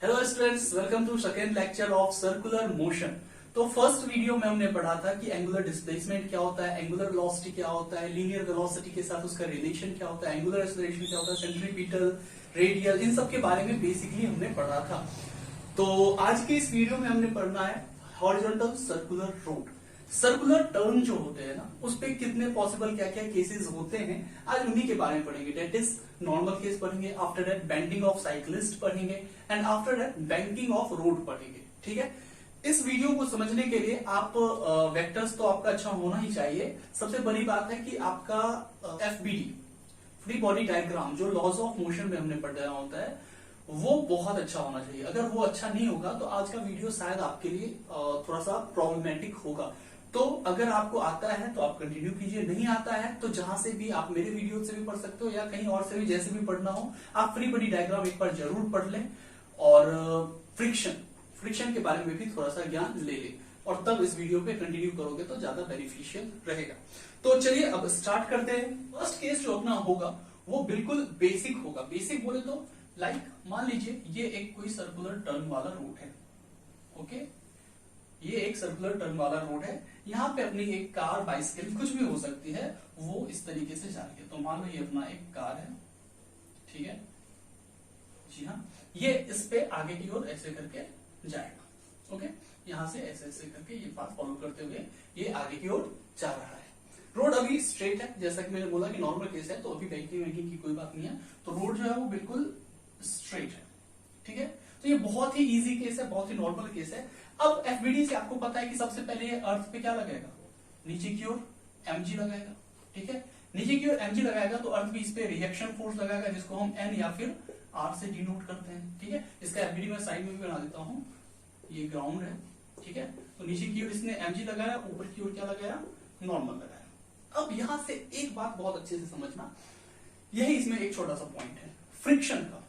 Hello students, welcome to second lecture of circular motion. तो first video में हमने पढ़ा था कि एंगुलर डिस्प्लेसमेंट क्या होता है, एंगुलर वेलोसिटी क्या होता है, लीनियर वेलोसिटी के साथ उसका रिलेशन क्या होता है, एंगुलर एक्सेलरेशन क्या होता है, सेंट्रीपिटल, रेडियल, इन सब के बारे में बेसिकली हमने पढ़ा था। तो आज के इस वीडियो में हमने पढ़ना है horizontal circular road. Circular turn जो होते हैं ना, उस पे कितने पॉसिबल क्या क्या केसेस होते हैं, आज उन्हीं के बारे में पढ़ेंगे। डेट इज नॉर्मल केस पढ़ेंगे, after that bending of cyclist पढ़ेंगे, and after that banking of road पढ़ेंगे। ठीक है, इस वीडियो को समझने के लिए आप वेक्टर्स तो आपका अच्छा होना ही चाहिए। सबसे बड़ी बात है कि आपका एफबीडी, फ्री बॉडी डायग्राम, जो लॉज ऑफ मोशन में हमने पढ़ा होता है, वो बहुत अच्छा होना चाहिए। अगर वो अच्छा नहीं होगा तो आज का वीडियो शायद आपके लिए थोड़ा सा प्रॉब्लमेटिक होगा। तो अगर आपको आता है तो आप कंटिन्यू कीजिए, नहीं आता है तो जहां से भी आप मेरे वीडियो से भी पढ़ सकते हो या कहीं और से भी, जैसे भी पढ़ना हो, आप फ्री बॉडी डायग्राम एक बार जरूर पढ़ लें और फ्रिक्शन के बारे में भी थोड़ा सा ज्ञान ले लें, और तब इस वीडियो पे कंटिन्यू करोगे तो ज्यादा बेनिफिशियल रहेगा। तो चलिए अब स्टार्ट करते हैं। फर्स्ट केस जो अपना होगा वो बिल्कुल बेसिक होगा। बेसिक बोले तो लाइक मान लीजिए ये एक कोई सर्कुलर टर्न वाला रोड है। ओके, ये एक सर्कुलर टर्न वाला रोड है। यहाँ पे अपनी एक कार, बाइसिकल, कुछ भी हो सकती है, वो इस तरीके से जा रही है। तो मान लो ये अपना एक कार है, ठीक है जी हाँ, ये इस पे आगे की ओर ऐसे करके जाएगा। ओके, यहां से ऐसे ऐसे करके ये पाथ फॉलो करते हुए ये आगे की ओर जा रहा है। रोड अभी स्ट्रेट है, जैसा कि मैंने बोला कि नॉर्मल केस है, तो अभी बैंकिंग वैकिंग की कोई बात नहीं है। तो रोड जो है वो बिल्कुल स्ट्रेट है। ठीक है, तो ये बहुत ही इजी केस है, बहुत ही नॉर्मल केस है। अब एफबीडी से आपको पता है कि सबसे पहले ये अर्थ पे क्या लगाएगा, नीचे की ओर mg लगाएगा। ठीक है, नीचे की ओर mg लगाएगा तो अर्थ भी इस पे रिएक्शन फोर्स लगाएगा, जिसको हम n या फिर r से डिनोट करते हैं। ठीक है, इसका एफबीडी मैं साइड में भी बना देता हूं। ये ग्राउंड है, ठीक है, तो नीचे की ओर इसने mg लगाया, ऊपर की ओर क्या लगाया, नॉर्मल लगाया। अब यहां से एक बात बहुत अच्छे से समझना, यही इसमें एक छोटा सा पॉइंट है, फ्रिक्शन का।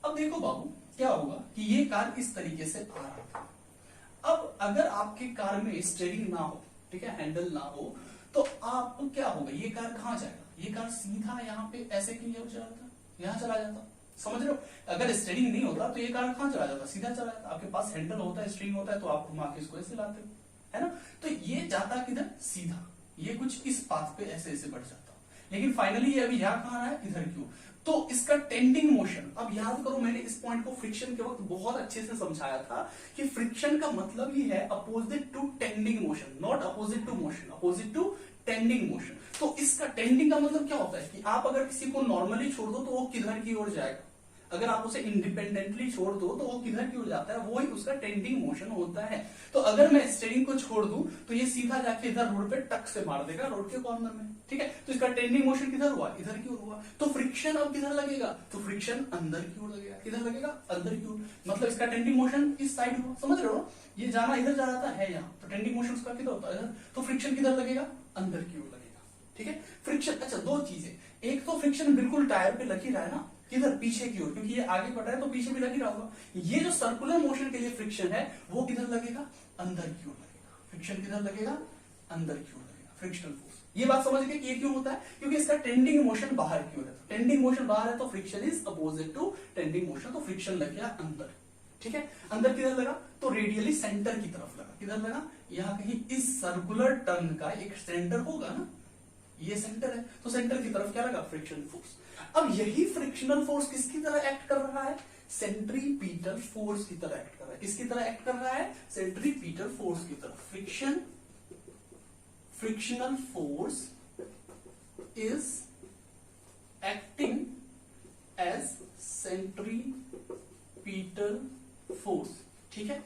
अब देखो बाबू, क्या होगा कि ये कार इस तरीके से आ रहा था। अब अगर आपके कार में स्टीयरिंग ना हो, ठीक है, हैंडल ना हो, तो आप क्या होगा, ये कार कहां जाएगा, ये कार सीधा यहाँ पे ऐसे के लिए चला जाता, यहाँ चला जाता। समझ रहे हो, अगर स्टीयरिंग नहीं होता तो ये कार कहां चला जाता, सीधा चला जाता। आपके पास हैंडल होता है, स्टीयरिंग होता है, तो आप घुमा के इसको ऐसे लाते हो, है ना। तो ये जाता किधर, सीधा, ये कुछ इस पाथ पे ऐसे ऐसे बढ़ जाता। लेकिन फाइनली ये अभी यहाँ कहां रहा है, इधर क्यों, तो इसका टेंडिंग मोशन। अब याद करो, मैंने इस पॉइंट को फ्रिक्शन के वक्त बहुत अच्छे से समझाया था कि फ्रिक्शन का मतलब ही है opposite to tending motion, not opposite to motion, opposite to tending motion. तो इसका टेंडिंग का मतलब क्या होता है कि आप अगर किसी को नॉर्मली छोड़ दो तो वो किधर की ओर जाएगा, अगर आप उसे इंडिपेंडेंटली छोड़ दो तो वो किधर की ओर जाता है, वो ही उसका टेंडिंग मोशन होता है। तो अगर मैं स्टीयरिंग को छोड़ दूं तो ये सीधा जाके इधर रोड पे टक से मार देगा, रोड के कॉर्नर में। ठीक है, तो इसका टेंडिंग मोशन किधर हुआ, इधर की ओर हुआ। तो फ्रिक्शन अब किधर लगेगा, तो फ्रिक्शन अंदर की ओर लगेगा। किधर लगेगा, अंदर की ओर, मतलब इसका टेंडिंग मोशन इस साइड हुआ। समझ रहे हो, ये जाना इधर जा रहा था, है यहाँ, तो टेंडिंग मोशन उसका किधर होता है, इधर। तो फ्रिक्शन किधर लगेगा, अंदर की ओर लगेगा। ठीक है, फ्रिक्शन, अच्छा दो चीजें, एक तो फ्रिक्शन बिल्कुल टायर पे लग ही रहा है ना, किधर, पीछे की ओर, क्योंकि ये आगे बढ़ रहा है तो पीछे भी लग ही रहा होगा। ये जो सर्कुलर मोशन के लिए फ्रिक्शन है वो किधर लगेगा, अंदर की ओर लगेगा। फ्रिक्शन किधर लगेगा, अंदर की ओर लगेगा, फ्रिक्शनल फोर्स। ये बात समझ गए कि ये क्यों होता है, क्योंकि इसका टेंडिंग मोशन बाहर की ओर है। टेंडिंग मोशन बाहर है तो friction is opposite to tending motion, तो फ्रिक्शन लग गया अंदर। ठीक है, अंदर किधर लगा, तो रेडियली सेंटर की तरफ लगा। किधर लगा, यहाँ कहीं इस सर्कुलर टर्न का एक सेंटर होगा ना, ये सेंटर है, तो सेंटर की तरफ क्या लगा, फ्रिक्शन फोर्स। अब यही फ्रिक्शनल फोर्स किसकी तरह एक्ट कर रहा है, सेंट्रीपिटल फोर्स की तरह एक्ट कर रहा है। किसकी तरह एक्ट कर रहा है, सेंट्रीपिटल फोर्स की तरह। Frictional force is acting as centripetal force. ठीक है,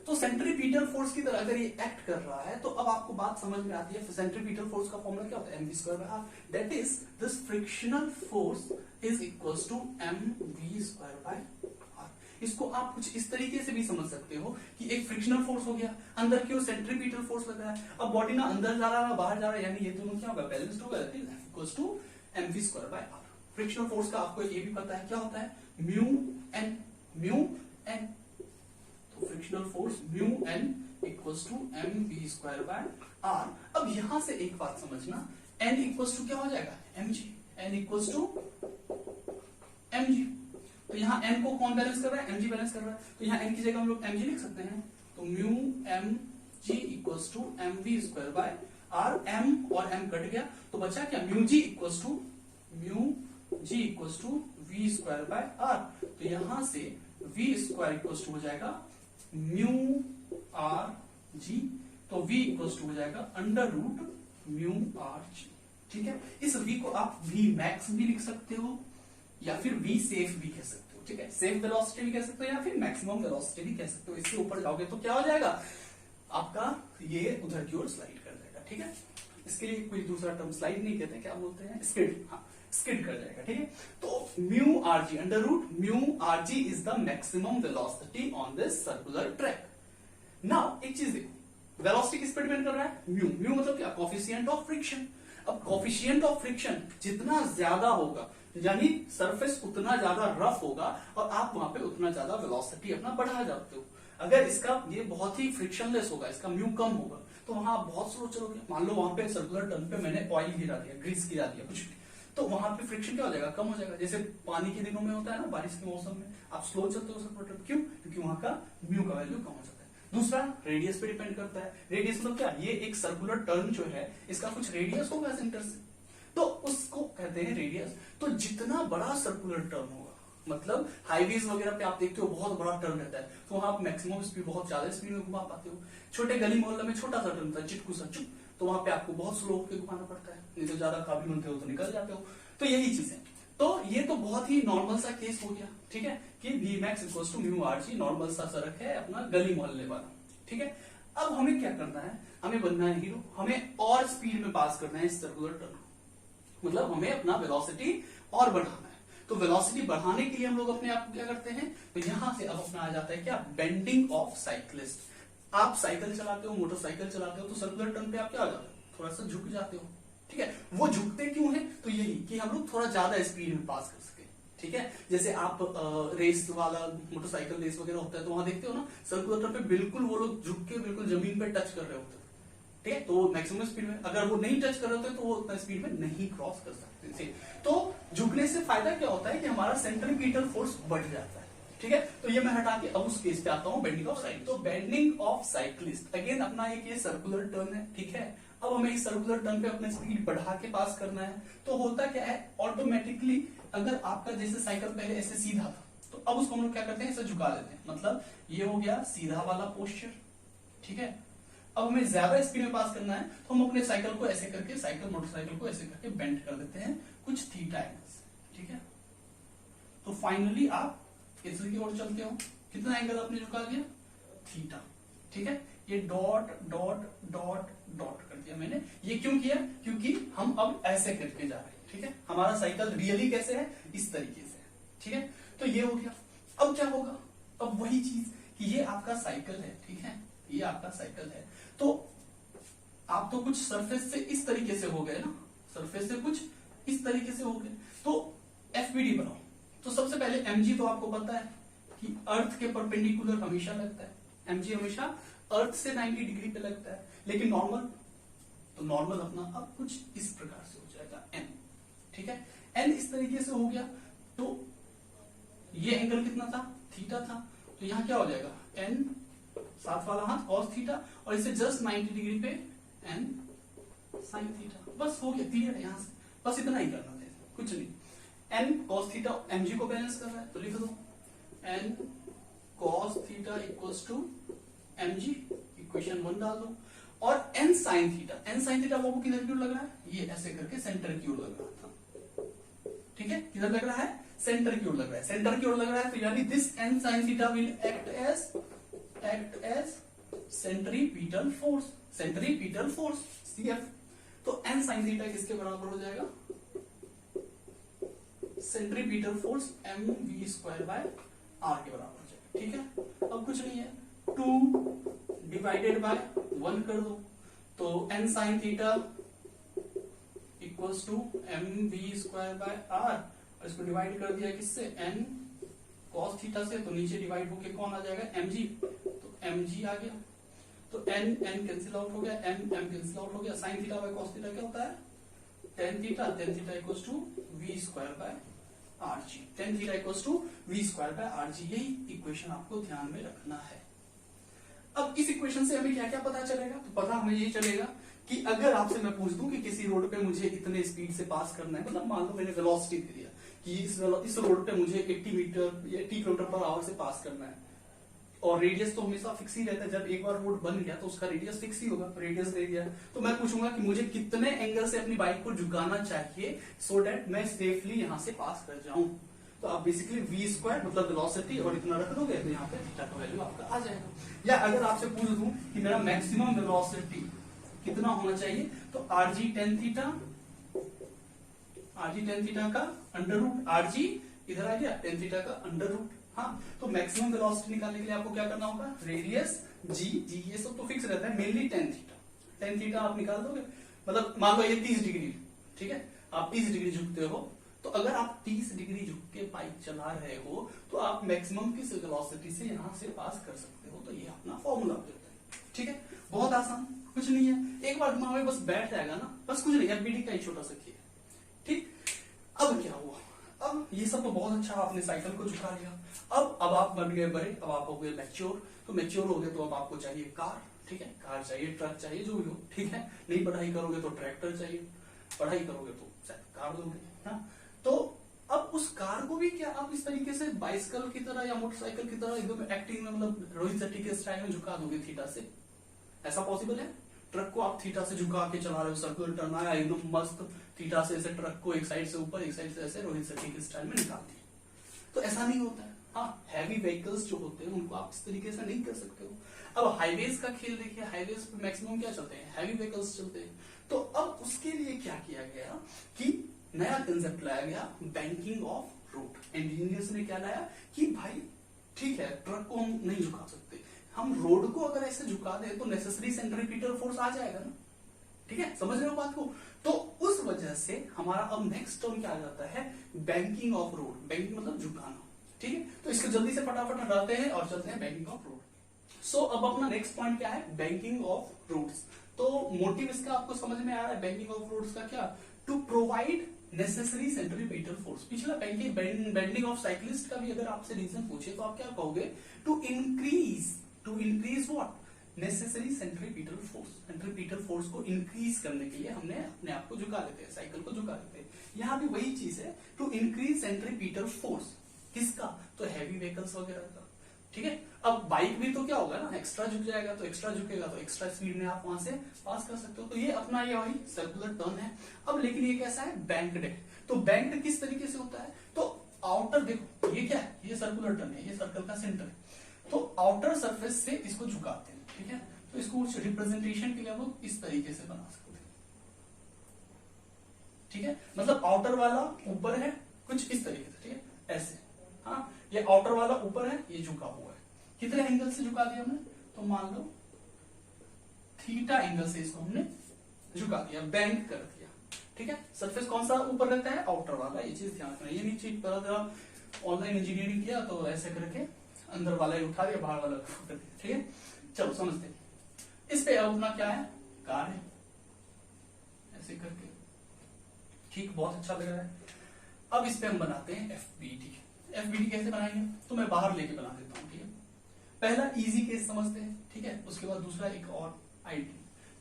तो सेंट्रीपिटल फोर्स की तरह अगर ये एक्ट कर रहा है तो अब आपको बात समझ में आती है। सेंट्रीपिटल फोर्स का फॉर्मूला क्या होता है, mv square by R. That is this frictional force is equals to mv square by R. इसको आप कुछ इस तरीके से भी समझ सकते हो कि एक फ्रिक्शनल फोर्स हो गया, अंदर की ओर सेंट्रीपिटल फोर्स लग रहा है। अब बॉडी ना अंदर जा रहा है ना बाहर जा रहा है, यानी ये दोनों क्या होगा, बैलेंस्ड होगा, equals to mv square by R. Frictional force का आपको ये भी पता है क्या होता है, म्यू एन। तो frictional force mu N equals to M V square by R. अब यहां से एक बात समझना, एन इक्वल्स टू क्या हो जाएगा, M G, N equals to M G. तो यहाँ n को कौन बैलेंस कर रहा है, mg बैलेंस कर रहा है, तो यहाँ n की जगह हम लोग mg लिख सकते हैं, तो mu mg equals to mv square by r, m और m कट गया तो बचा क्या, mu g equals to v square by r, तो यहां से v स्क्वायर इक्वल्स टू हो जाएगा म्यू r g, तो v इक्वल्स टू हो जाएगा under root mu r g। ठीक है, इस v को आप v मैक्स भी लिख सकते हो या फिर v सेफ भी कह सकते हो। ठीक है, सेफ वेलोसिटी भी कह सकते हो या फिर मैक्सिमम वेलोसिटी भी कह सकते हो। इसके ऊपर जाओगे तो क्या हो जाएगा आपका, ये उधर की ओर स्लाइड कर जाएगा। ठीक है, इसके लिए कोई दूसरा टर्म स्लाइड नहीं कहते, क्या बोलते हैं, स्किड। हाँ, स्किड कर जाएगा। ठीक है, तो mu R G under root mu R G is the maximum velocity on this circular track. Now एक चीज देखो, वेलोसिटी किस पे डिपेंड कर रहा है, म्यू। म्यू मतलब क्या, कोफिशिएंट ऑफ फ्रिक्शन। अब कोफिशिएंट ऑफ फ्रिक्शन जितना ज्यादा होगा यानी सरफेस उतना ज्यादा रफ होगा और आप वहां पे उतना ज्यादा वेलोसिटी अपना बढ़ा जाते हो। अगर इसका ये बहुत ही फ्रिक्शनलेस होगा, इसका म्यू कम होगा, तो वहां आप बहुत स्लो चलोगे। मान लो वहां पे सर्कुलर टर्न पे मैंने ऑयल गिरा दिया, ग्रीस गिरा दिया, कुछ भी, तो वहां पे फ्रिक्शन क्या हो जाएगा, कम हो जाएगा। जैसे पानी के दिनों में होता है ना, बारिश के मौसम में आप स्लो चलते हो सर्कुलर टर्न, क्यों, क्योंकि वहां का म्यू का वैल्यू कम हो जाता है। दूसरा रेडियस पे डिपेंड करता है। रेडियस मतलब क्या, ये एक सर्कुलर टर्न जो है इसका कुछ रेडियस होगा सेंटर से, तो उसको कहते हैं रेडियस। तो जितना बड़ा सर्कुलर टर्न होगा, मतलब हाईवेज वगैरह पे आप देखते हो बहुत बड़ा टर्न रहता है, तो वहां आप मैक्सिमम स्पीड, बहुत ज्यादा स्पीड में घुमा पाते हो। छोटे गली मोहल्ले में छोटा सा टर्न था, चिटकू सा चुप, तो वहां पे आपको बहुत स्लो होकर घुमाना पड़ता है, नहीं तो ज्यादा काबिल बनते हो तो निकल जाते हो। तो यही चीज है। तो ये तो बहुत ही नॉर्मल सा केस हो गया। ठीक है, कि V max equals to mu R G, normal सा सड़क है अपना गली मोहल्ले वाला। ठीक है, अब हमें क्या करना है, हमें बनना है हीरो, हमें और स्पीड में पास करना है इस सर्कुलर टर्न, मतलब हमें अपना वेलोसिटी और बढ़ाना है। तो वेलोसिटी बढ़ाने के लिए हम लोग अपने आप को क्या करते हैं, तो यहां से अब अपना आ जाता है क्या, बेंडिंग ऑफ साइक्लिस्ट। आप साइकिल चलाते हो, मोटरसाइकिल चलाते हो, तो सर्कुलर टर्न पे आप क्या हो जाते हो, थोड़ा सा झुक जाते हो। ठीक है, वो झुकते क्यों है, तो यही कि हम लोग थोड़ा ज्यादा स्पीड में पास कर सके। ठीक है, जैसे आप रेस वाला मोटरसाइकिल रेस वगैरह होता है तो वहां देखते हो ना, सर्कुलर टर्न पे बिल्कुल वो लोग झुक के बिल्कुल जमीन पे टच कर रहे होते हैं। ठीक है, तो मैक्सिमम स्पीड में, अगर वो नहीं टच कर रहे होते तो वो उतना स्पीड में नहीं क्रॉस कर सकते थे। तो झुकने से फायदा क्या होता है कि हमारा सेंट्रीपिटल फोर्स बढ़ जाता है। ठीक है, तो ये मैं हटा के अब उस केस पे आता हूं, बेंडिंग ऑफ साइकिल। तो बेंडिंग ऑफ साइक्लिस्ट अगेन अपना एक ये सर्कुलर टर्न है। ठीक है, अब हमें इस सर्कुलर टर्न पे अपने स्पीड बढ़ा के पास करना है। तो होता क्या है, ऑटोमेटिकली अगर आपका जैसे साइकिल पहले ऐसे सीधा था, तो अब उसको हम लोग क्या करते हैं, ऐसे झुका देते हैं, मतलब ये हो गया सीधा वाला पोस्चर। ठीक है, अब हमें ज्यादा स्पीड में पास करना है, तो हम अपने साइकिल को ऐसे करके, साइकिल मोटरसाइकिल को ऐसे करके बेंड कर देते हैं कुछ थीटा एंगल से। ठीक है, तो फाइनली आप इधर की ओर चलते हो, कितना एंगल आपने झुका दिया, थीटा। ठीक है, ये डॉट डॉट डॉट डॉट कर दिया मैंने। ये क्यों किया, क्योंकि हम अब ऐसे करके जा रहे हैं। ठीक है, हमारा साइकिल रियली कैसे है, इस तरीके से। ठीक है, तो ये हो गया। अब क्या होगा, अब वही चीज कि ये आपका साइकिल है। ठीक है, ये आपका साइकिल है, तो आप तो कुछ सरफेस से इस तरीके से हो गए ना, सरफेस से कुछ इस तरीके से हो गए, तो एफबीडी बनाओ। तो सबसे पहले एमजी तो आपको पता है कि अर्थ के परपेंडिकुलर हमेशा लगता है, एमजी हमेशा अर्थ से 90 डिग्री पे लगता है। लेकिन नॉर्मल, तो नॉर्मल अपना अब कुछ इस प्रकार से हो जाएगा एन। ठीक है, एन इस तरीके से हो गया, तो ये एंगल कितना था, थीटा था, तो यहां क्या हो जाएगा, एन साथ वाला हाथ cos थीटा, और इसे जस्ट 90 डिग्री पे एन sin थीटा। बस हो गया, क्लियर है यहां से, बस इतना ही करना था, कुछ नहीं। एन cos थीटा mg को बैलेंस कर रहा है, तो लिख दो N cos theta equals to mg, equation 1 डाल दो, और n sin theta, n sin theta वो किधर की ओर लग रहा है, ये ऐसे करके सेंटर की ओर लग रहा था। ठीक है, किधर लग रहा है, सेंटर की ओर लग रहा है, सेंटर की ओर लग रहा है, तो यानी this n sin theta will act as centripetal force, centripetal force CF। तो n sin थीटा किसके बराबर हो जाएगा, centripetal force mv square by r के बराबर हो जाएगा। ठीक है, अब कुछ नहीं है, 2 डिवाइडेड बाय 1 कर दो, तो n sin theta equals to mv square by r, और इसको डिवाइड कर दिया किससे, n cos थीटा से, तो नीचे डिवाइड होके कौन आ जाएगा, mg, तो mg आ गया, तो n n कैंसिल आउट हो गया, m m कैंसिल आउट हो गया, sin theta by cos theta क्या होता है, tan theta equals to v square by R G, tan theta equals to V square by R G, यही equation आपको ध्यान में रखना है। अब इस इक्वेशन से हमें क्या क्या पता चलेगा, तो पता हमें ये चलेगा कि अगर आपसे मैं पूछ दूं कि किसी रोड पे मुझे इतने स्पीड से पास करना है, मतलब मान लो मैंने वेलोसिटी दे दिया कि इस रोड पे मुझे 80 किलोमीटर पर आवर से पास करना है, और रेडियस तो हमेशा फिक्स ही रहता है, जब एक बार रोड बन गया तो उसका रेडियस फिक्स ही होगा, रेडियस दे दिया। तो मैं पूछूंगा कि मुझे कितने एंगल से अपनी बाइक को झुकाना चाहिए सो दैट मैं सेफली यहां से पास कर जाऊं। तो आप बेसिकली वी स्क्वायर मतलब वेलोसिटी और इतना रख दोगे तो यहाँ पे थीटा का वैल्यू आपका आ जाएगा। या अगर आपसे पूछ दूं कि मेरा मैक्सिमम वेलोसिटी कितना होना चाहिए, तो आर जी टेन थीटा का अंडर रूट आर जी इधर आ गया, टेन थीटा का अंडर रूट। हाँ, तो मैक्सिमम वेलोसिटी निकालने के लिए आपको क्या करना होगा, रेडियस जी ये सब तो फिक्स रहता है, मेनली टेन थीटा आप निकाल दोगे। मतलब मान लो ये 30 डिग्री, ठीक है, आप 30 डिग्री झुकते हो, तो अगर आप 30 डिग्री झुक के बाइक चला रहे हो तो आप मैक्सिमम किस वेलोसिटी से यहां से पास कर सकते हो, तो ये अपना फॉर्मूला होता है। ठीक है, बहुत आसान, कुछ नहीं है, एक बार दिमाग में बस बैठ जाएगा ना, बस कुछ नहीं, एफबीडी का ही छोटा सा खेल। ठीक, अब क्या हुआ, अब ये सब तो बहुत अच्छा, आपने साइकिल को झुका लिया, अब आप बन गए बड़े, अब आप हो गए मैच्योर, तो मैच्योर हो गए तो अब आपको चाहिए कार, ठीक है, कार चाहिए, ट्रक चाहिए, जो भी हो, ठीक है, नहीं पढ़ाई करोगे तो ट्रैक्टर चाहिए, पढ़ाई करोगे तो कार दोगे, हाँ, तो अब उस कार को भी क्या आप इस तरीके से बाइसिकल की तरह या मोटरसाइकिल की तरह एकदम एक्टिंग में, मतलब रोहित शेट्टी के स्टाइल में झुका दोगे थीटा से, ऐसा पॉसिबल है? ट्रक को आप थीटा से झुका के चला रहे हो, सर्कुलर टर्न आया एकदम मस्त, थीटा से ऐसे ट्रक को एक साइड से ऊपर एक साइड से ऐसे रोहित शेट्टी के स्टाइल में निकाल दिया, तो ऐसा नहीं होता है। हाँ, हैवी व्हीकल्स जो होते हैं उनको आप इस तरीके से नहीं कर सकते हो। अब हाईवेज का खेल देखिए, हाईवेज पे मैक्सिमम क्या चलते हैं, हैवी व्हीकल्स चलते हैं, तो अब उसके लिए क्या किया गया कि नया कंसेप्ट लाया गया, बैंकिंग ऑफ रोड। इंजीनियर्स ने क्या लाया कि भाई ठीक है, ट्रक को हम नहीं झुका सकते, हम रोड को अगर ऐसे झुका दें तो नेसेसरी सेंट्रीपिटल फोर्स आ जाएगा ना, ठीक है, समझ रहे हो बात को। तो उस वजह से हमारा अब नेक्स्ट टर्म क्या आ जाता है, बैंकिंग ऑफ रोड, बैंकिंग मतलब झुकाना, ठीक है, तो इसको जल्दी से फटाफट हटाते हैं और चलते हैं बैंकिंग ऑफ रोड। सो अब अपना नेक्स्ट पॉइंट क्या है, बैंकिंग ऑफ रोड्स। तो मोटिव इसका आपको समझ में आ रहा है, बैंकिंग ऑफ रोड्स का क्या, to provide necessary centripetal force. पिछला बेंडिंग ऑफ साइक्लिस्ट का भी अगर आपसे रीजन पूछे तो आप क्या कहोगे, to increase what, necessary centripetal force. Centripetal force को इंक्रीज करने के लिए हमने अपने आप को झुका देते हैं, साइकिल को झुका देते हैं। यहाँ भी वही चीज है, टू इंक्रीज सेंट्रीपिटल फोर्स, किसका, तो हैवी व्हीकल्स वगैरह का, ठीक है। अब बाइक भी तो क्या होगा ना, एक्स्ट्रा झुक जाएगा, तो एक्स्ट्रा झुकेगा तो एक्स्ट्रा स्पीड में आप वहां से पास कर सकते हो। तो ये अपना ये वही सर्कुलर टर्न है। अब लेकिन ये कैसा है, बैंक्ड है। तो बैंक्ड किस तरीके से होता है, तो आउटर देखो ये क्या है, ये सर्कुलर टर्न है, ये सर्कल का सेंटर है, तो आउटर सरफेस से इसको झुकाते हैं, ठीक है। तो इसको रिप्रेजेंटेशन के लिए हम लोग इस तरीके से बना सकते हैं, ठीक है, मतलब आउटर वाला ऊपर है कुछ इस तरीके से, ठीक है, ऐसे, हाँ, ये आउटर वाला ऊपर है, ये झुका हुआ है। कितने एंगल से झुका दिया हमने, तो मान लो थीटा एंगल से इसको हमने झुका दिया, बैंक कर दिया, ठीक है। सरफेस कौन सा ऊपर रहता है, आउटर वाला, ये चीज ध्यान रखना। ये नहीं चीज पता ऑनलाइन इंजीनियरिंग किया तो ऐसे करके अंदर वाला ही उठा दिया, बाहर वाला कर दिया, ठीक है। चलो समझते हैं। इस पे अपना क्या है, कार है, ऐसे करके, ठीक, बहुत अच्छा लग रहा है। अब इस पे हम बनाते हैं एफबीडी। एफबीडी कैसे बनाएंगे, तो मैं बाहर लेके बना देता हूँ, ठीक है। पहला इजी केस समझते हैं, ठीक है, उसके बाद दूसरा एक और आइडियल,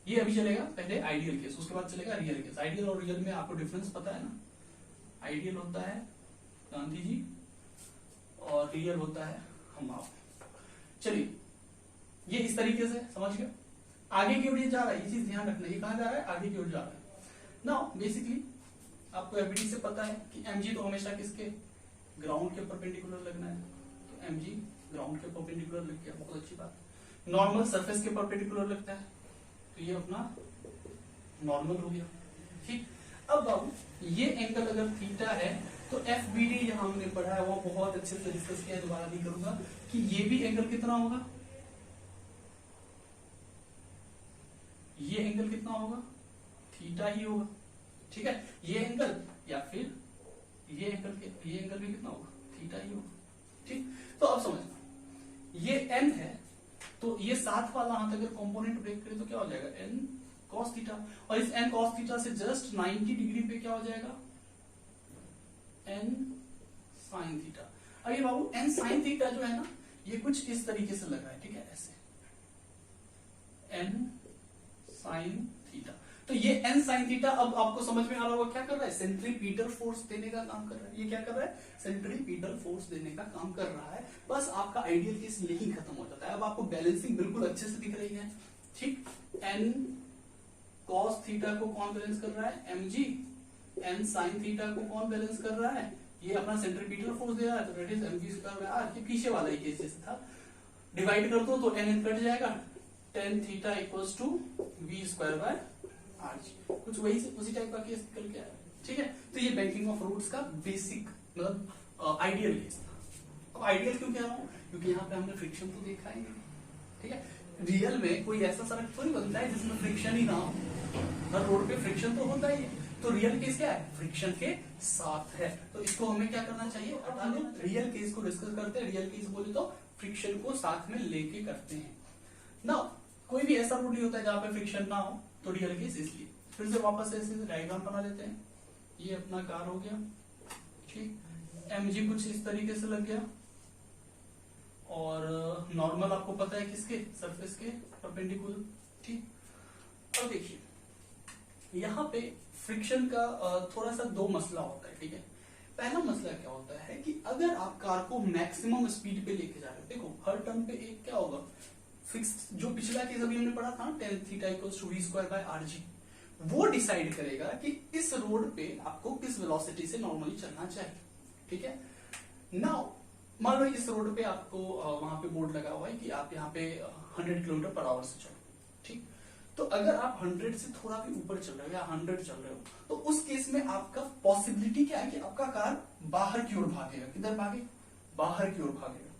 ये अभी चलेगा, पहले आइडियल केस, उसके बाद चलेगा रियल केस। आइडियल और रियल में आपको डिफरेंस पता है ना, आइडियल होता है गांधी जी और रियल होता है हम आप। चलिए, ये इस तरीके से समझ गए। आगे की ओर ये जा रहा है, ये चीज ध्यान रखना, ये कहां जा रहा है, आगे की ओर जा रहा है। नाउ बेसिकली आपको एफबीडी से पता है कि एमजी तो हमेशा किसके, ग्राउंड के परपेंडिकुलर लगना है, तो एमजी ग्राउंड के परपेंडिकुलर लग गया, बहुत अच्छी बात। नॉर्मल सरफेस के परपेंडिकुलर लगता है, तो ये अपना नॉर्मल हो गया, ठीक। अब बाबू ये एंगल अगर थीटा है तो एफबीडी यहां हमने पढ़ा है वो बहुत अच्छे से डिस्कस किया है, दोबारा नहीं करूंगा, कि ये भी एंगल कितना होगा, ये एंगल कितना होगा, थीटा ही होगा, ठीक है। ये एंगल या फिर ये एंगल भी कितना होगा, थीटा ही होगा, ठीक। तो अब समझना, ये n है, तो ये साथ वाला हाथ अगर कंपोनेंट ब्रेक करे तो क्या हो जाएगा, n cos थीटा, और इस n cos थीटा से जस्ट 90 डिग्री पे क्या हो जाएगा, n साइन थीटा। अब ये बाबू एन साइन थीटा जो है ना, ये कुछ इस तरीके से लग रहा है, ठीक है, ऐसे एन साइन थीटा। तो ये एन साइन थीटा अब आपको समझ में आ रहा होगा क्या कर रहा है, सेंट्रीपीटल फोर्स देने का काम कर रहा है। ये क्या कर रहा है, सेंट्रीपीटल फोर्स देने का काम कर रहा है। बस आपका आइडियल केस यही खत्म हो जाता है। अब आपको बैलेंसिंग बिल्कुल अच्छे से दिख रही है, ठीक। एन कॉस थीटा को कौन बैलेंस कर रहा है, mg। एन साइन थीटा को कौन बैलेंस कर रहा है, ये अपना सेंट्रीपीटल फोर्स दे रहा है, तो that is mv square by r। ये पीछे वाला ही केस जैसे था, डिवाइड कर दो तो n कट जाएगा, tan theta equals to v square by r। कुछ वही से उसी टाइप का केस निकल के आया, ठीक है। तो ये बैंकिंग ऑफ रूट्स का बेसिक मतलब आइडियल केस था। अब आइडियल क्यों कह रहा हूं, क्योंकि यहाँ पे हमने फ्रिक्शन तो देखा ही नहीं, ठीक है। रियल में कोई ऐसा सड़क थोड़ी बनता है जिसमें फ्रिक्शन ही ना हो, हर रोड पे फ्रिक्शन तो होता ही है। तो रियल केस क्या है, फ्रिक्शन के साथ है, तो इसको हमें क्या करना चाहिए, हटा दो। रियल केस को डिस्कस करते हैं, रियल केस बोले तो फ्रिक्शन को साथ में लेके करते हैं ना। कोई भी ऐसा रोड नहीं होता है जहां पे फ्रिक्शन ना हो, तो रियल केस इसलिए। फिर से वापस ऐसे डायग्राम बना लेते हैं। ये अपना कार हो गया, ठीक। mg कुछ इस तरीके से लग गया, और नॉर्मल आपको पता है किसके, सरफेस के परपेंडिकुलर, ठीक। अब देखिए यहाँ पे फ्रिक्शन का थोड़ा सा दो मसला होता है, ठीक है। पहला मसला क्या होता है कि अगर आप कार को मैक्सिमम स्पीड पे लेके जा रहे हो, देखो हर टर्न पे एक क्या होगा, फिक्स, जो पिछला केस अभी हमने पढ़ा था ना, tan theta equals to v square by rg, वो डिसाइड करेगा कि इस रोड पे आपको किस वेलोसिटी से नॉर्मली चलना चाहिए, ठीक है। नाउ मान लो इस रोड पे आपको वहां पे बोर्ड लगा हुआ है कि आप यहाँ पे 100 किलोमीटर पर आवर से चलो, ठीक। तो अगर आप 100 से थोड़ा भी ऊपर चल रहे हो या 100 चल रहे हो, तो उस केस में आपका पॉसिबिलिटी क्या है कि आपका कार बाहर की ओर भागेगा। किधर भागेगा, बाहर की ओर भागेगा,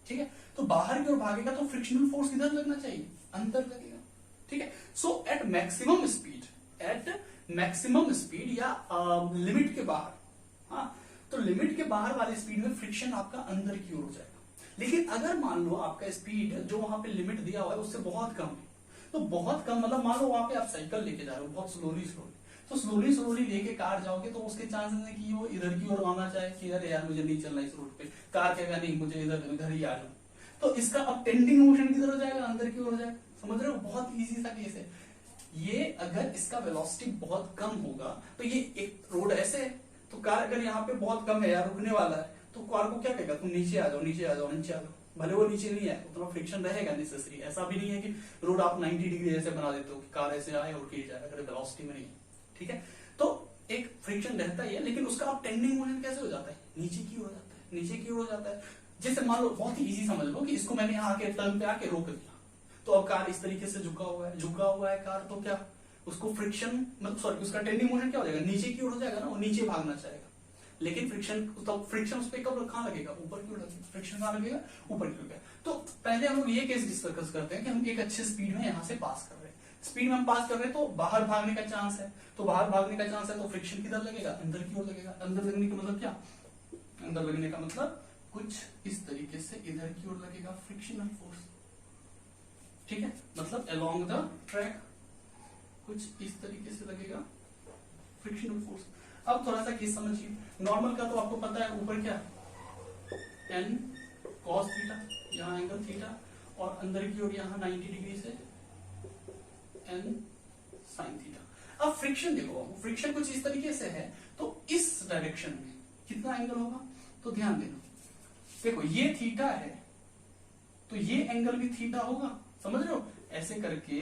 ठीक है। तो बाहर की ओर भागेगा तो फ्रिक्शनल फोर्स किधर लगना चाहिए, अंदर लगेगा, ठीक है। सो एट मैक्सिमम स्पीड या लिमिट के बाहर, हाँ, तो लिमिट के बाहर वाले स्पीड में फ्रिक्शन आपका अंदर की ओर हो जाएगा। लेकिन अगर मान लो आपका स्पीड जो वहां पे लिमिट दिया हुआ है उससे बहुत कम है, तो बहुत कम मतलब मान लो वहां पे आप साइकिल लेके जा रहे हो बहुत स्लोली, तो स्लोली लेके कार जाओगे तो उसके चांसेस है कि वो इधर की ओर आना चाहे कि अरे यार मुझे नहीं चलना इस रोड पे, कार कहेगा नहीं मुझे इधर ही आ जाओ, तो इसका अब टेंडिंग मोशन किधर हो जाएगा, अंदर की ओर हो जाएगा। समझ रहे हो, बहुत इजी सा केस है ये। अगर इसका वेलोसिटी बहुत कम होगा, तो ये एक रोड ऐसे है, तो कार अगर यहाँ पे बहुत कम है यार, रुकने वाला है, तो कार को क्या कहेगा, तुम नीचे आ जाओ, नीचे आ जाओ, नीचे आ जाओ। भले वो नीचे नहीं है, उतना फ्रिक्शन रहेगा नेसेसरी। ऐसा भी नहीं है कि रोड आप 90 डिग्री ऐसे बना देते हो कि कार ऐसे आए और गिर जाए अगर वेलोसिटी में नहीं है, ठीक है। तो एक फ्रिक्शन रहता ही है, लेकिन उसका आप टेंडिंग मोशन कैसे हो जाता है, नीचे की ओर हो जाता है, नीचे की ओर हो जाता है। जैसे मान लो बहुत ही इजी समझ लो कि इसको मैंने यहाँ आके टर्न पे आके रोक दिया, तो अब कार इस तरीके से झुका हुआ है कार, तो क्या उसको फ्रिक्शन मतलब सॉरी उसका टेंडिंग मोशन क्या हो जाएगा, नीचे की ओर हो जाएगा ना, वो नीचे भागना चाहेगा। लेकिन फ्रिक्शन उस पर कब कहाँ लगेगा, ऊपर की ओर लगेगा। फ्रिक्शन कहाँ लगेगा, ऊपर की ओर। तो पहले हम लोग ये केस डिस्कस करते हैं कि हम एक अच्छे स्पीड में यहाँ से पास कर रहे हैं, स्पीड में हम पास कर रहे हैं, तो बाहर भागने का चांस है, तो फ्रिक्शन किधर लगेगा, अंदर की ओर लगेगा। अंदर लगने का मतलब क्या, अंदर लगने का मतलब कुछ इस तरीके से इधर की ओर लगेगा फ्रिक्शनल फोर्स, ठीक है। मतलब अलोंग द ट्रैक कुछ इस तरीके से लगेगा फ्रिक्शनल फोर्स। अब थोड़ा सा केस समझिए। नॉर्मल का तो आपको पता है, ऊपर क्या n cos थीटा, यहाँ एंगल थीटा, और अंदर की ओर यहाँ 90 डिग्री से n sin थीटा। अब फ्रिक्शन देखो, फ्रिक्शन कुछ इस तरीके से है, तो इस डायरेक्शन में कितना एंगल होगा, तो ध्यान देना। देखो ये थीटा है, तो ये एंगल भी थीटा होगा, समझ रहे हो, ऐसे करके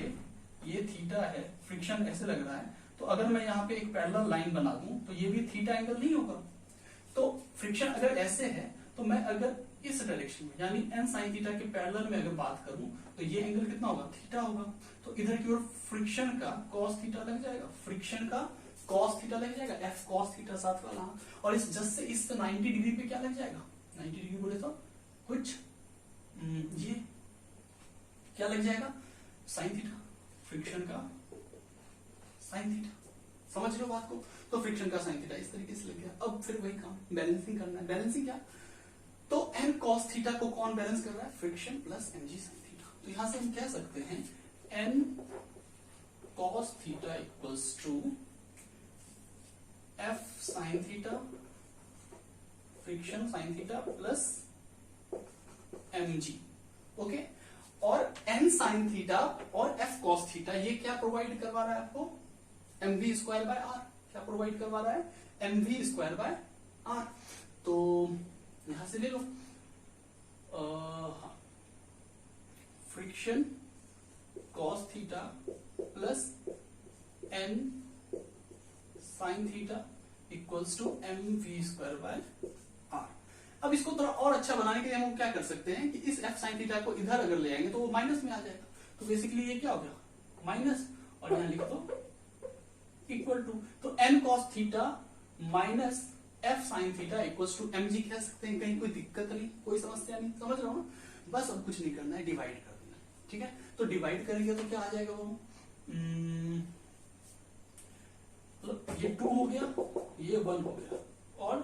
ये थीटा है, फ्रिक्शन ऐसे लग रहा है, तो अगर मैं यहाँ पे एक पैरेलल लाइन बना दूं तो ये भी थीटा एंगल नहीं होगा। तो फ्रिक्शन अगर ऐसे है, तो मैं अगर इस डायरेक्शन में यानी n sin थीटा के पैरेलल में अगर बात करूं, तो ये एंगल कितना होगा, थीटा होगा। तो इधर की ओर फ्रिक्शन का cos थीटा लग जाएगा, फ्रिक्शन का cos थीटा लग जाएगा, f cos थीटा साथ वाला, और इस जस्ट से इस 90 डिग्री पे क्या लग जाएगा, 90 डिग्री बोले तो कुछ ये क्या लग जाएगा, sin थीटा, फ्रिक्शन का sin थीटा। समझ रहे हो बात को, तो फ्रिक्शन का sin थीटा इस तरीके से लग गया। अब फिर वही काम बैलेंसिंग करना है। बैलेंसिंग क्या, तो n cos थीटा को कौन बैलेंस कर रहा है, friction plus mg sin theta. तो यहां से हम कह सकते हैं n cos theta equals to f sin theta friction sine theta plus mg, okay. और n साइन थीटा और f कॉस थीटा ये क्या प्रोवाइड करवा रहा है आपको, mv स्क्वायर बाय r। क्या प्रोवाइड करवा रहा है, mv स्क्वायर बाय r। तो यहां से ले लो, friction cos theta plus n sine theta equals to mv square by r। अब इसको थोड़ा और अच्छा बनाने के लिए हम क्या कर सकते हैं कि इस f साइन थीटा को इधर अगर ले आएंगे तो वो माइनस में आ जाएगा। तो बेसिकली ये क्या हो गया, माइनस, और यहां लिख दो इक्वल टू, तो n cos theta minus f sine theta equals to mg कह सकते हैं। कहीं कोई दिक्कत नहीं, कोई समस्या नहीं, समझ रहे हो ना। बस अब कुछ नहीं करना है, डिवाइड कर देना, ठीक है। तो डिवाइड करेंगे तो क्या आ जाएगा वो, ये 2 हो गया, ये 1 हो गया, और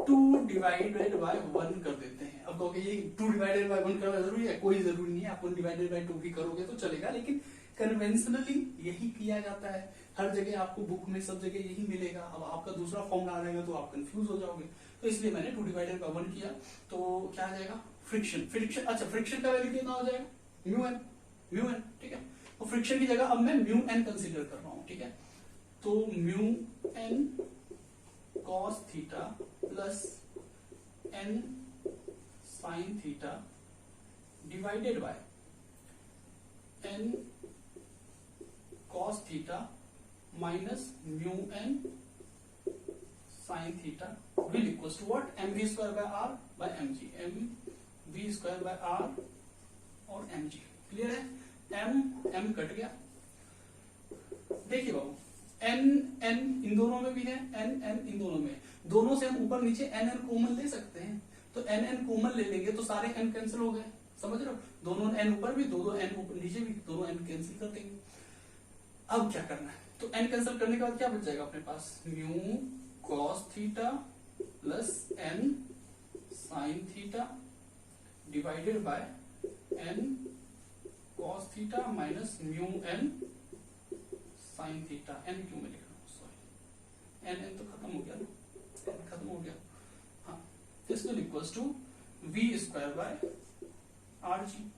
2 डिवाइडेड बाय 1 कर देते हैं। अब कहोगे ये 2 डिवाइडेड बाय 1 करना जरूरी है, कोई जरूरी नहीं है, आप 1 डिवाइडेड बाय 2 भी करोगे तो चलेगा, लेकिन कन्वेंशनली यही किया जाता है। हर जगह आपको बुक में सब जगह यही मिलेगा। अब आपका दूसरा फॉर्मूला आ जाएगा तो आप कंफ्यूज हो जाओगे, तो इसलिए मैंने 2 डिवाइडेड बाय 1 किया। तो क्या आ जाएगा, फ्रिक्शन, अच्छा फ्रिक्शन का वैल्यू कितना हो जाएगा, म्यू एन, ठीक है। तो फ्रिक्शन की जगह अब मैं म्यू एन कंसीडर कर रहा हूं, ठीक है। तो mu N cos theta plus N sine theta divided by N cos theta minus mu N sine theta will equals to what, M V square by R by M G, M V square by R और M G. Clear है, M cut गया। देखिए बाबू, N इन दोनों में भी है, N इन दोनों में, दोनों से हम ऊपर नीचे एन कॉमन ले सकते हैं। तो एन कॉमन ले लेंगे तो सारे एन कैंसिल हो गए, समझ रहे हो। दोनों एन ऊपर भी, दोनों एन ऊपर नीचे भी, दोनों एन कैंसिल कर देंगे। अब क्या करना है, तो एन कैंसिल करने के बाद क्या बच जाएगा अपने पास, mu cos theta plus N sine theta divided by N cos theta minus mu N sine theta. N क्यों में लिख रहा हूं, सॉरी, एन तो खत्म हो गया ना, एन खत्म हो गया, हाँ। This will equals to V square by R G.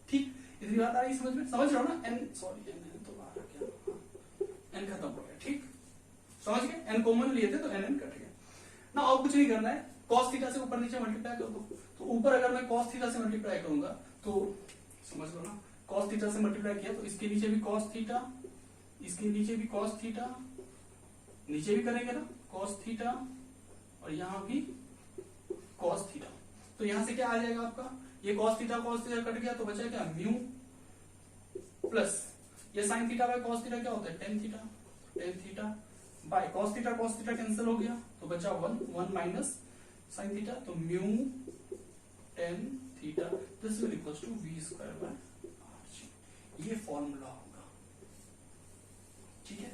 ठीक, इतनी बात आ रही समझ में, समझ रहे हो ना। एन सॉरी, एन तो बाहर आ गया, एन खत्म हो गया, ठीक, समझ गए। एन कॉमन लिए थे तो एन कट गया ना। और कुछ नहीं करना है, कॉस थीटा से ऊपर नीचे मल्टीप्लाई कर दो। तो ऊपर अगर मैं कॉस थीटा से मल्टीप्लाई करूंगा तो समझ लो ना, कॉस थीटा से मल्टीप्लाई किया तो इसके नीचे भी कॉस थीटा, इसके नीचे भी कॉस थीटा, नीचे भी करेंगे ना कॉस थीटा, और यहां भी कॉस थीटा। तो यहां से क्या आ जाएगा आपका, ये कॉस थीटा कट गया तो बचा क्या, म्यू प्लस ये sine theta by cos theta क्या होता है, tan theta by cos theta cancel हो गया तो बचा 1 माइनस साइन थीटा, तो mu tan theta this will equals to V square by R G. ये फॉर्मूला होगा, ठीक है,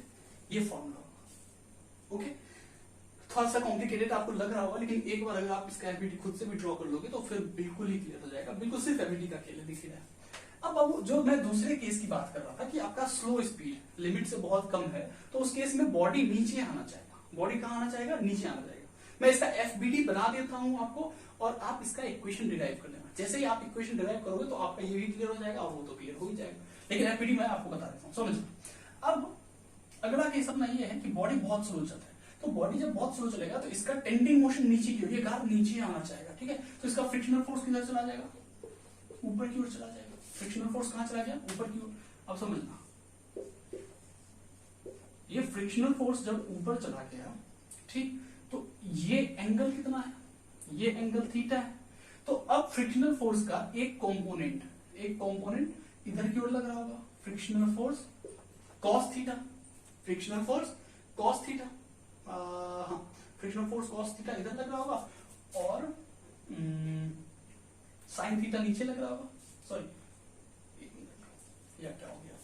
ये फॉर्मूला होगा, ओके। थोड़ा सा कॉम्प्लिकेटेड आपको लग रहा होगा, लेकिन एक बार अगर आप इसका एफबीटी खुद से भी ड्रॉ कर लोगे तो फिर बिल्कुल ही क्लियर हो जाएगा, बिल्कुल सिर्फ एफबीटी का खेल दिख रहा है। अब जो मैं दूसरे केस की बात कर रहा था कि आपका स्लो स्पीड लिमिट से बहुत कम है, तो उस केस में बॉडी नीचे आना चाहेगा। बॉडी कहां आना चाहेगा, नीचे आना चाहेगा। मैं इसका एफबीटी बना देता हूं आपको, और आप इसका इक्वेशन डिराइव कर लेना। जैसे ही आप इक्वेशन डिराइव करोगे तो आपका ये भी क्लियर हो जाएगा और वो तो क्लियर हो ही जाएगा, लेकिन एफबीटी मैं आपको बता देता हूँ, समझ। अब अगला केस अपना ये है कि बॉडी बहुत स्लो चलता है। तो बॉडी जब बहुत स्लो चलेगा तो इसका टेंडिंग मोशन नीचे की ओर, ये कार नीचे आना चाहेगा, ठीक है। तो इसका फ्रिक्शनल फोर्स किधर चला जाएगा, ऊपर की ओर चला जाएगा। फ्रिक्शनल फोर्स कहां चला गया, ऊपर की ओर। अब समझना, ये फ्रिक्शनल फोर्स जब ऊपर चला गया, ठीक, तो ये एंगल कितना है, ये एंगल थीटा है। तो अब फ्रिक्शनल फोर्स का एक कंपोनेंट इधर की ओर लग रहा होगा, frictional force cos theta, frictional force cos theta, frictional force cos theta इधर लग रहा होगा, और साइन थीटा नीचे लग रहा होगा। सॉरी, क्या हो गया,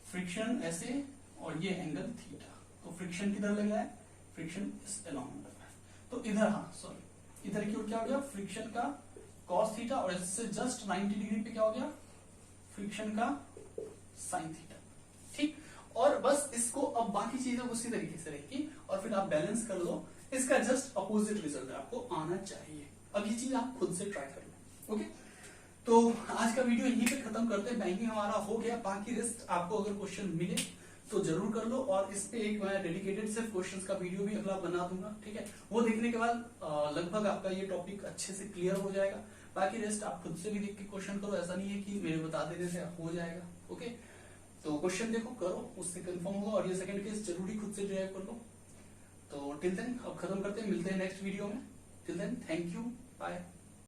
फ्रिक्शन ऐसे और ये एंगल थीटा, तो फ्रिक्शन किधर लग रहा है, फ्रिक्शन इस अलोंग लग रहा है। तो इधर, हाँ सॉरी, इधर की ओर क्या हो गया, फ्रिक्शन का कॉस थीटा, और इससे जस्ट 90 डिग्री पे क्या हो गया, फ्रिक्शन का साइन थीटा, ठीक। और बस इसको अब बाकी चीजें उसी तरीके से रहेगी, और फिर आप बैलेंस कर लो इसका जस्ट अपोजिट रिजल्ट आपको आना चाहिए। अब ये चीज आप खुद से ट्राई कर लो। ओके, तो आज का वीडियो यहीं पे खत्म करते हैं। बैंकिंग हमारा हो गया, बाकी रेस्ट आपको अगर क्वेश्चन मिले तो जरूर कर लो, और इस पे एक मैं डेडिकेटेड सिर्फ क्वेश्चंस का वीडियो भी अगला बना दूंगा, ठीक है। वो देखने के बाद लगभग आपका ये टॉपिक अच्छे से क्लियर हो जाएगा। बाकी रेस्ट आप खुद से भी देख के क्वेश्चन करो, ऐसा नहीं है कि मेरे बता देने से हो जाएगा। ओके, तो क्वेश्चन देखो, करो, उससे कंफर्म होगा, और ये सेकंड केस जरूरी खुद से ड्राइव कर लो। तो टिल देन अब खत्म करते हैं, मिलते हैं नेक्स्ट वीडियो में। Till then thank you, bye.